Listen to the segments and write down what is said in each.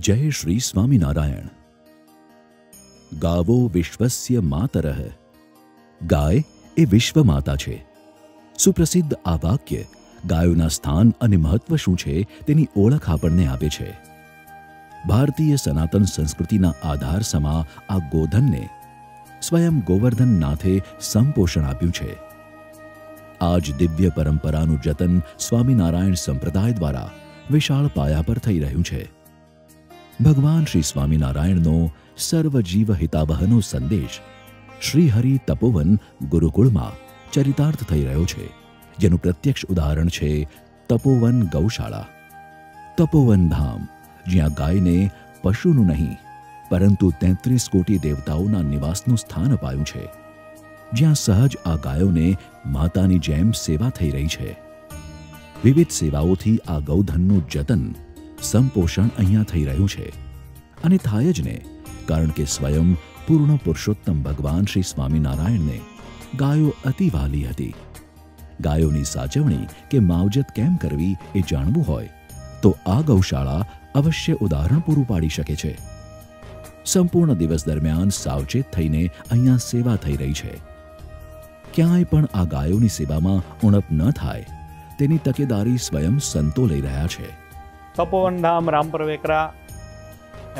जय श्री स्वामीनारायण। गावो विश्वस्य मातरः। गाय એ વિશ્વ માતા છે। સુપ્રસિદ્ધ આ વાક્ય ગાયોના સ્થાન અને મહત્વ શું છે તેની ઓળખ આપણને આપે છે। ભારતીય સનાતન સંસ્કૃતિના આધાર સમા આ ગોધનને સ્વયં ગોવર્ધન નાથે સંપોષણ આપ્યું છે। આજ દિવ્ય પરંપરાનું જતન સ્વામિનારાયણ સંપ્રદાય દ્વારા વિશાળ પાયા પર થઈ રહ્યું છે। ભગવાન શ્રી સ્વામિનારાયણનો સર્વજીવ હિતાવહનો સંદેશ શ્રીહરિ તપોવન ગુરુકુળમાં ચરિતાર્થ થઈ રહ્યો છે, જેનું પ્રત્યક્ષ ઉદાહરણ છે તપોવન ગૌશાળા। તપોવન ધામ, જ્યાં ગાયને પશુનું નહીં પરંતુ 33 કોટી દેવતાઓના નિવાસનું સ્થાન અપાયું છે, જ્યાં સહજ આ ગાયોને માતાની જેમ સેવા થઈ રહી છે। વિવિધ સેવાઓથી આ ગૌધનનું જતન સંપોષણ અહીંયા થઈ રહ્યું છે, અને થાય જ ને કારણ કે સ્વયં પૂર્ણ પુરુષોત્તમ ભગવાન શ્રી સ્વામિનારાયણને ગાયો અતિ વાલી હતી। ગાયોની સાચવણી કે માવજત કેમ કરવી એ જાણવું હોય તો આ ગૌશાળા અવશ્ય ઉદાહરણ પૂરું પાડી શકે છે। સંપૂર્ણ દિવસ દરમિયાન સાવચેત થઈને અહીંયા સેવા થઈ રહી છે। ક્યાંય પણ આ ગાયોની સેવામાં ઉણપ ન થાય તેની તકેદારી સ્વયં સંતો લઈ રહ્યા છે। તપોવન ધામ રામપર વેકરા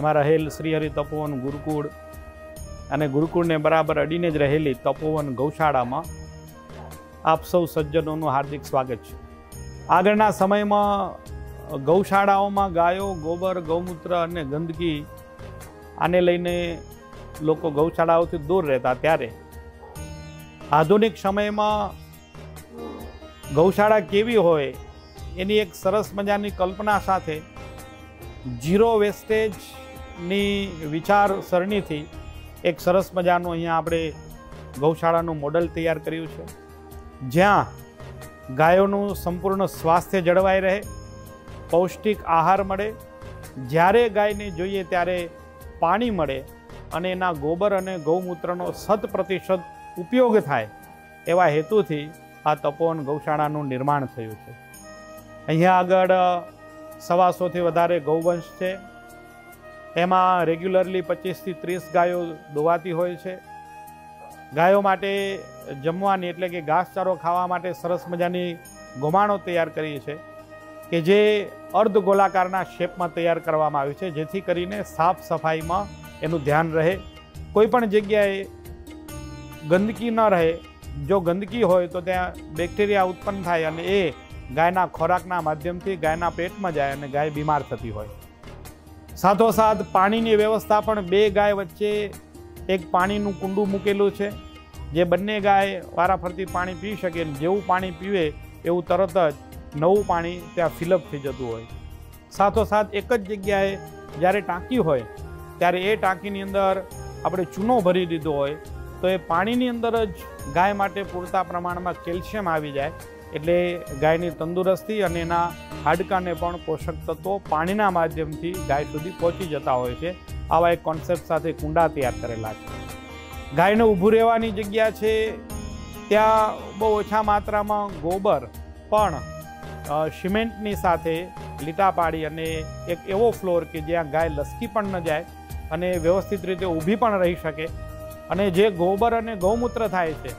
એમાં રહેલ શ્રીહરિ તપોવન ગુરુકુળ અને ગુરુકુળને બરાબર અડીને જ રહેલી તપોવન ગૌશાળામાં આપ સૌ સજ્જનોનું હાર્દિક સ્વાગત છે। આગળના સમયમાં ગૌશાળાઓમાં ગાયો, ગોબર, ગૌમૂત્ર અને ગંદકી આને લઈને લોકો ગૌશાળાઓથી દૂર રહેતા, ત્યારે આધુનિક સમયમાં ગૌશાળા કેવી હોય એની એક સરસ મજાની કલ્પના સાથે ઝીરો વેસ્ટેજની વિચારસરણીથી એક સરસ મજાનું અહીંયા આપણે ગૌશાળાનું મોડલ તૈયાર કર્યું છે, જ્યાં ગાયોનું સંપૂર્ણ સ્વાસ્થ્ય જળવાઈ રહે, પૌષ્ટિક આહાર મળે, જ્યારે ગાયને જોઈએ ત્યારે પાણી મળે અને એના ગોબર અને ગૌમૂત્રનો 100% ઉપયોગ થાય એવા હેતુથી આ તપોવન ગૌશાળાનું નિર્માણ થયું છે। અહીંયા આગળ 125થી વધારે ગૌવંશ છે। એમાં રેગ્યુલરલી 25 થી 30 ગાયો દોવાતી હોય છે। ગાયો માટે જમવાની એટલે કે ઘાસચારો ખાવા માટે સરસ મજાની ગોમાણો તૈયાર કરી છે, કે જે અર્ધ ગોલાકારના શેપમાં તૈયાર કરવામાં આવી છે, જેથી કરીને સાફ સફાઈમાં એનું ધ્યાન રહે, કોઈ પણ જગ્યાએ ગંદકી ન રહે। જો ગંદકી હોય તો ત્યાં બેક્ટેરિયા ઉત્પન્ન થાય અને એ ગાયના ખોરાકના માધ્યમથી ગાયના પેટમાં જાય અને ગાય બીમાર થતી હોય। સાથોસાથ પાણીની વ્યવસ્થા પણ 2 ગાય વચ્ચે એક પાણીનું કુંડું મૂકેલું છે, જે બંને ગાય વારાફરતી પાણી પી શકે। જેવું પાણી પીવે એવું તરત જ નવું પાણી ત્યાં ફિલઅપ થઈ જતું હોય। સાથોસાથ એક જ જગ્યાએ જ્યારે ટાંકી હોય ત્યારે એ ટાંકીની અંદર આપણે ચૂનો ભરી દીધો હોય તો એ પાણીની અંદર જ ગાય માટે પૂરતા પ્રમાણમાં કેલ્શિયમ આવી જાય, એટલે ગાયની તંદુરસ્તી અને એના હાડકાને પણ પોષક તત્વો પાણીના માધ્યમથી ગાય સુધી પહોંચી જતા હોય છે। આવા એક કોન્સેપ્ટ સાથે કુંડા તૈયાર કરેલા છે। ગાયને ઊભું રહેવાની જગ્યા છે, ત્યાં બહુ ઓછા માત્રામાં ગોબર પણ સિમેન્ટની સાથે લીટા પાડી અને એક એવો ફ્લોર કે જ્યાં ગાય લસકી પણ ન જાય અને વ્યવસ્થિત રીતે ઊભી પણ રહી શકે। અને જે ગોબર અને ગૌમૂત્ર થાય છે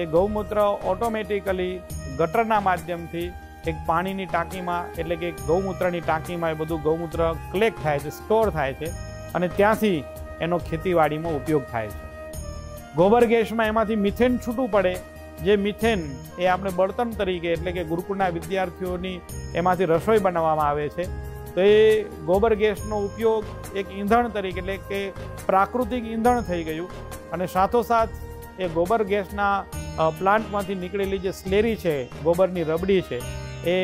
એ ગૌમૂત્ર ઓટોમેટિકલી ગટરના માધ્યમથી એક પાણીની ટાંકીમાં એટલે કે ગૌમૂત્રની ટાંકીમાં એ બધું ગૌમૂત્ર કલેક્ટ થાય છે, સ્ટોર થાય છે અને ત્યાંથી એનો ખેતીવાડીમાં ઉપયોગ થાય છે। ગોબર ગેસમાં એમાંથી મિથેન છૂટું પડે, જે મિથેન એ આપણે બળતણ તરીકે એટલે કે ગુરુકુળના વિદ્યાર્થીઓની એમાંથી રસોઈ બનાવવામાં આવે છે, તો એ ગોબર ગેસનો ઉપયોગ એક ઈંધણ તરીકે એટલે કે પ્રાકૃતિક ઈંધણ થઈ ગયું। અને સાથોસાથ એ ગોબર ગેસના પ્લાન્ટમાંથી નીકળેલી જે સ્લેરી છે, ગોબરની રબડી છે, એ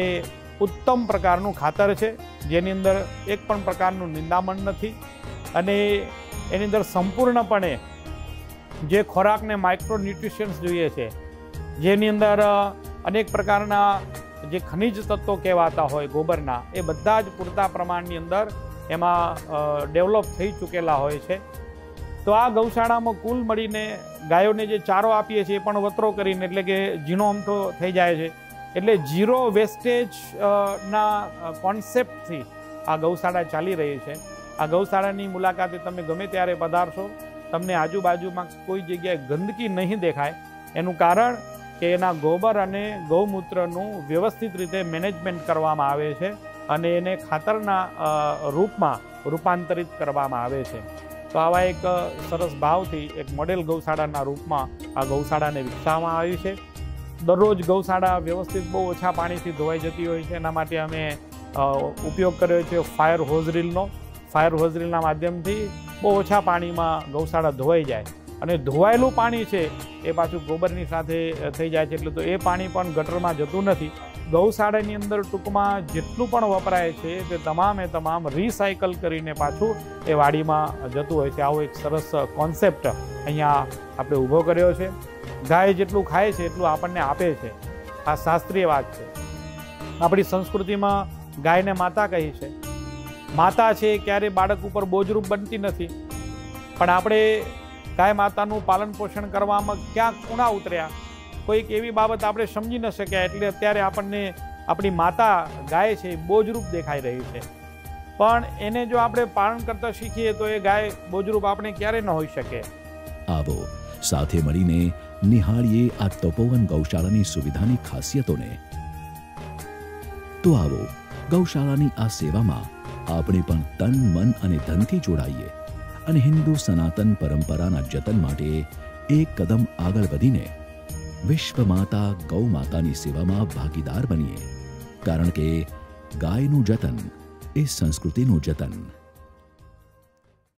ઉત્તમ પ્રકારનું ખાતર છે, જેની અંદર એક પણ પ્રકારનું નિંદામણ નથી અને એની અંદર સંપૂર્ણપણે જે ખોરાકને માઇક્રોન્યુટ્રિશન્સ જોઈએ છે, જેની અંદર અનેક પ્રકારના જે ખનિજ તત્વો કહેવાતા હોય ગોબરના, એ બધા જ પૂરતા પ્રમાણની અંદર એમાં ડેવલપ થઈ ચૂકેલા હોય છે। તો આ ગૌશાળામાં કુલ મળીને ગાયોને જે ચારો આપીએ છીએ એ પણ વતરો કરીને એટલે કે ઝીણો અમથો થઈ જાય છે, એટલે ઝીરો વેસ્ટેજ ના કોન્સેપ્ટથી આ ગૌશાળા ચાલી રહી છે। આ ગૌશાળાની મુલાકાતે તમે ગમે ત્યારે પધારશો, તમને આજુબાજુમાં કોઈ જગ્યાએ ગંદકી નહીં દેખાય. એનું કારણ કે એના ગોબર અને ગૌમૂત્રનું વ્યવસ્થિત રીતે મેનેજમેન્ટ કરવામાં આવે છે અને એને ખાતરના રૂપમાં રૂપાંતરિત કરવામાં આવે છે. તો આવા એક સરસ ભાવથી એક મોડેલ ગૌશાળાના રૂપમાં આ ગૌશાળાને વિકસાવવામાં આવી છે. દરરોજ ગૌશાળા વ્યવસ્થિત બહુ ઓછા પાણીથી ધોવાઈ જતી હોય છે. એના માટે અમે ઉપયોગ કર્યો છે ફાયર હોઝરીલનો. ફાયર હોઝરીલના માધ્યમથી બહુ ઓછા પાણીમાં ગૌશાળા ધોવાઈ જાય, અને ધોવાયેલું પાણી છે એ પાછું ગોબરની સાથે થઈ જાય છે, એટલે તો એ પાણી પણ ગટરમાં જતું નથી. ગૌશાળાની અંદર ટૂંકમાં જેટલું પણ વપરાય છે તે તમામે તમામ રિસાયકલ કરીને પાછું એ વાડીમાં જતું હોય છે. આવો એક સરસ કોન્સેપ્ટ અહીંયા આપણે ઊભો કર્યો છે. ગાય જેટલું ખાય છે એટલું આપણને આપે છે, આ શાસ્ત્રીય વાત છે. આપણી સંસ્કૃતિમાં ગાયને માતા કહી છે. માતા છે ક્યારે બાળક ઉપર બોજરૂપ બનતી નથી, પણ આપણે ગાય માતાનું પાલન પોષણ કરવામાં ક્યાંક ઊણા ઉતર્યા, કોઈક એવી બાબત આપણે સમજી ન શક્યા, એટલે અત્યારે આપણને આપણી માતા ગાય છે બોજરૂપ દેખાઈ રહી છે. પણ એને જો આપણે પાલન કરતા શીખીએ તો એ ગાય બોજરૂપ આપણે ક્યારે ન હોઈ શકે. આવો સાથે મળીને નિહાળીએ આ તપોવન ગૌશાળાની સુવિધાની ખાસિયતોને. તો આવો ગૌશાળાની આ સેવામાં આપણે પણ તન, મન અને ધનથી જોડાઈએ અને હિન્દુ સનાતન પરંપરાના જતન માટે એક કદમ આગળ વધીને વિશ્વ માતા ગૌ માતાની સેવામાં ભાગીદાર બનીએ. કારણ કે ગાયનું જતન એ સંસ્કૃતિનું જતન.